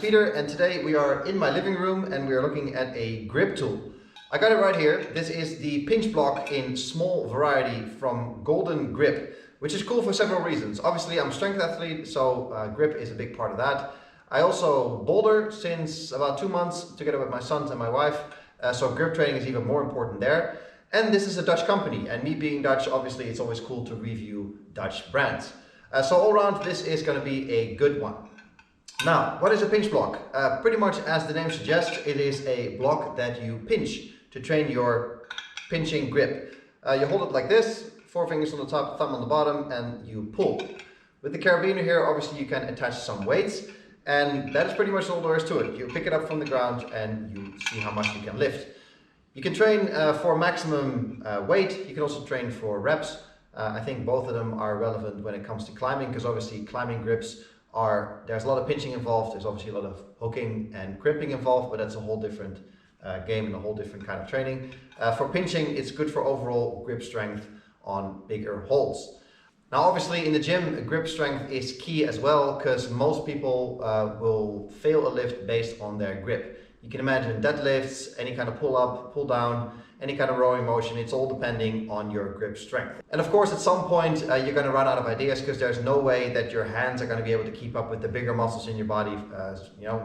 Peter, and today we are in my living room and we are looking at a grip tool. I got it right here. This is the pinch block in small variety from Golden Grip, which is cool for several reasons. Obviously, I'm a strength athlete, so grip is a big part of that. I also boulder since about 2 months together with my sons and my wife, so grip training is even more important there. And this is a Dutch company, and me being Dutch, obviously it's always cool to review Dutch brands. So all around, this is going to be a good one. Now, what is a pinch block? Pretty much as the name suggests, it is a block that you pinch to train your pinching grip. You hold it like this, 4 fingers on the top, thumb on the bottom, and you pull. With the carabiner here, obviously you can attach some weights, and that is pretty much all there is to it. You pick it up from the ground and you see how much you can lift. You can train for maximum weight. You can also train for reps. I think both of them are relevant when it comes to climbing, because obviously climbing grips there's a lot of pinching involved, there's obviously a lot of hooking and crimping involved, but that's a whole different game and a whole different kind of training. For pinching, it's good for overall grip strength on bigger holds. Now obviously in the gym, grip strength is key as well, because most people will fail a lift based on their grip. You can imagine deadlifts, any kind of pull up, pull down, any kind of rowing motion, it's all depending on your grip strength. And of course at some point you're going to run out of ideas, because there's no way that your hands are going to be able to keep up with the bigger muscles in your body.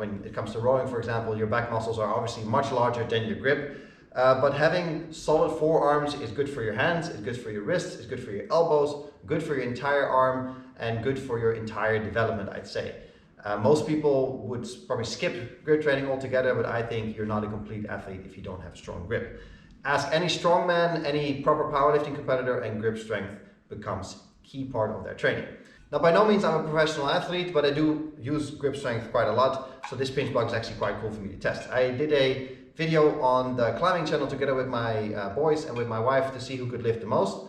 When it comes to rowing, for example, your back muscles are obviously much larger than your grip. But having solid forearms is good for your hands, it's good for your wrists, it's good for your elbows, good for your entire arm, and good for your entire development, I'd say. Most people would probably skip grip training altogether, but I think you're not a complete athlete if you don't have a strong grip. Ask any strongman, any proper powerlifting competitor, and grip strength becomes a key part of their training. Now, by no means I'm a professional athlete, but I do use grip strength quite a lot, so this pinch block is actually quite cool for me to test. I did a video on the climbing channel together with my boys and with my wife to see who could lift the most.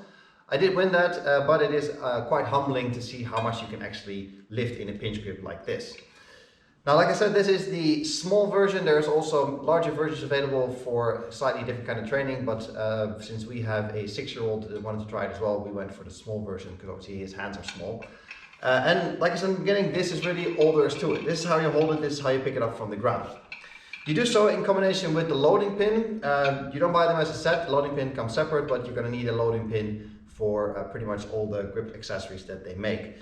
I did win that, but it is quite humbling to see how much you can actually lift in a pinch grip like this. Now, like I said, this is the small version. There's also larger versions available for slightly different kind of training, but since we have a 6-year-old that wanted to try it as well, we went for the small version because obviously his hands are small. And like I said in the beginning, this is really all there is to it. This is how you hold it, this is how you pick it up from the ground. You do so in combination with the loading pin. You don't buy them as a set, the loading pin comes separate, but you're going to need a loading pin for pretty much all the grip accessories that they make.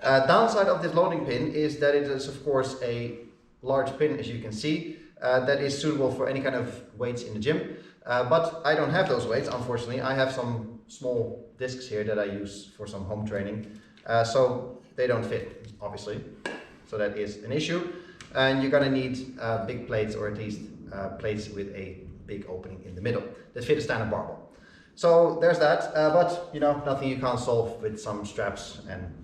Downside of this loading pin is that it is of course a large pin, as you can see, that is suitable for any kind of weights in the gym. But I don't have those weights, unfortunately. I have some small discs here that I use for some home training, so they don't fit, obviously. So that is an issue. And you're going to need big plates, or at least plates with a big opening in the middle that fit a standard barbell. So there's that, but nothing you can't solve with some straps, and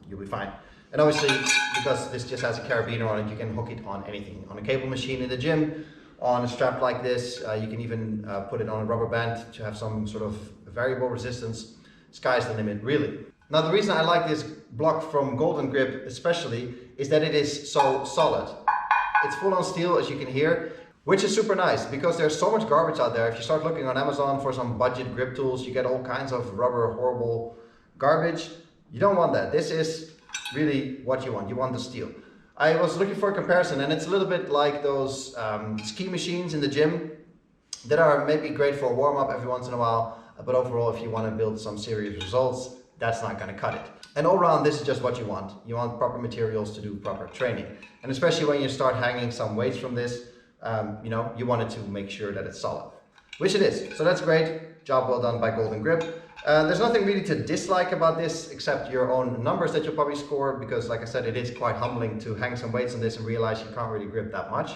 you'll be fine. And obviously, because this just has a carabiner on it, you can hook it on anything. On a cable machine in the gym, on a strap like this, you can even put it on a rubber band to have some sort of variable resistance. Sky's the limit, really. Now, the reason I like this block from Golden Grip especially is that it is so solid. It's full on steel, as you can hear, which is super nice because there's so much garbage out there. If you start looking on Amazon for some budget grip tools, you get all kinds of rubber, horrible garbage. You don't want that. This is really what you want. You want the steel. I was looking for a comparison, and it's a little bit like those ski machines in the gym that are maybe great for a warm-up every once in a while, but overall, if you want to build some serious results, that's not going to cut it. And all around, this is just what you want. You want proper materials to do proper training. And especially when you start hanging some weights from this, you wanted to make sure that it's solid, which it is. So that's great. Job well done by Golden Grip. There's nothing really to dislike about this except your own numbers that you'll probably score, because like I said, it is quite humbling to hang some weights on this and realize you can't really grip that much.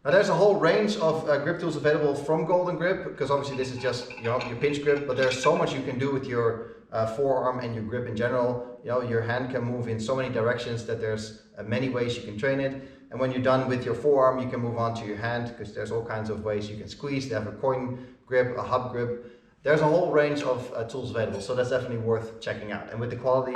Now there's a whole range of grip tools available from Golden Grip, because obviously this is just your pinch grip, but there's so much you can do with your forearm and your grip in general. Your hand can move in so many directions that there's many ways you can train it. And when you're done with your forearm, you can move on to your hand, because there's all kinds of ways you can squeeze. They have a coin grip, a hub grip. There's a whole range of tools available, so that's definitely worth checking out. And with the quality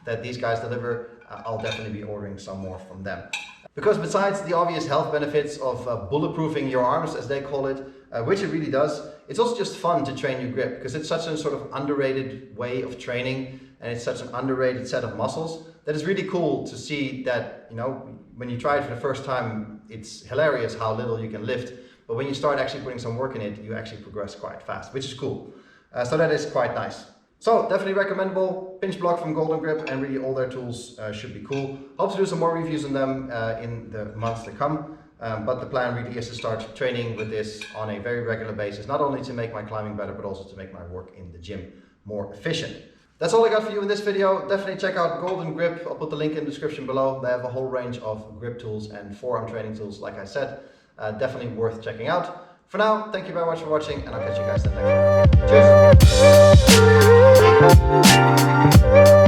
that these guys deliver, I'll definitely be ordering some more from them. Because besides the obvious health benefits of bulletproofing your arms, as they call it, which it really does, it's also just fun to train your grip because it's such a sort of underrated way of training, and it's such an underrated set of muscles that it's really cool to see that, you know, when you try it for the first time, it's hilarious how little you can lift, but when you start actually putting some work in it, you actually progress quite fast, which is cool. So that is quite nice. So definitely recommendable. Pinch block from Golden Grip, and really all their tools should be cool. Hope to do some more reviews on them in the months to come. But the plan really is to start training with this on a very regular basis, not only to make my climbing better, but also to make my work in the gym more efficient. That's all I got for you in this video. Definitely check out Golden Grip. I'll put the link in the description below. They have a whole range of grip tools and forearm training tools, like I said. Definitely worth checking out. For now, thank you very much for watching, and I'll catch you guys in the next one. Cheers!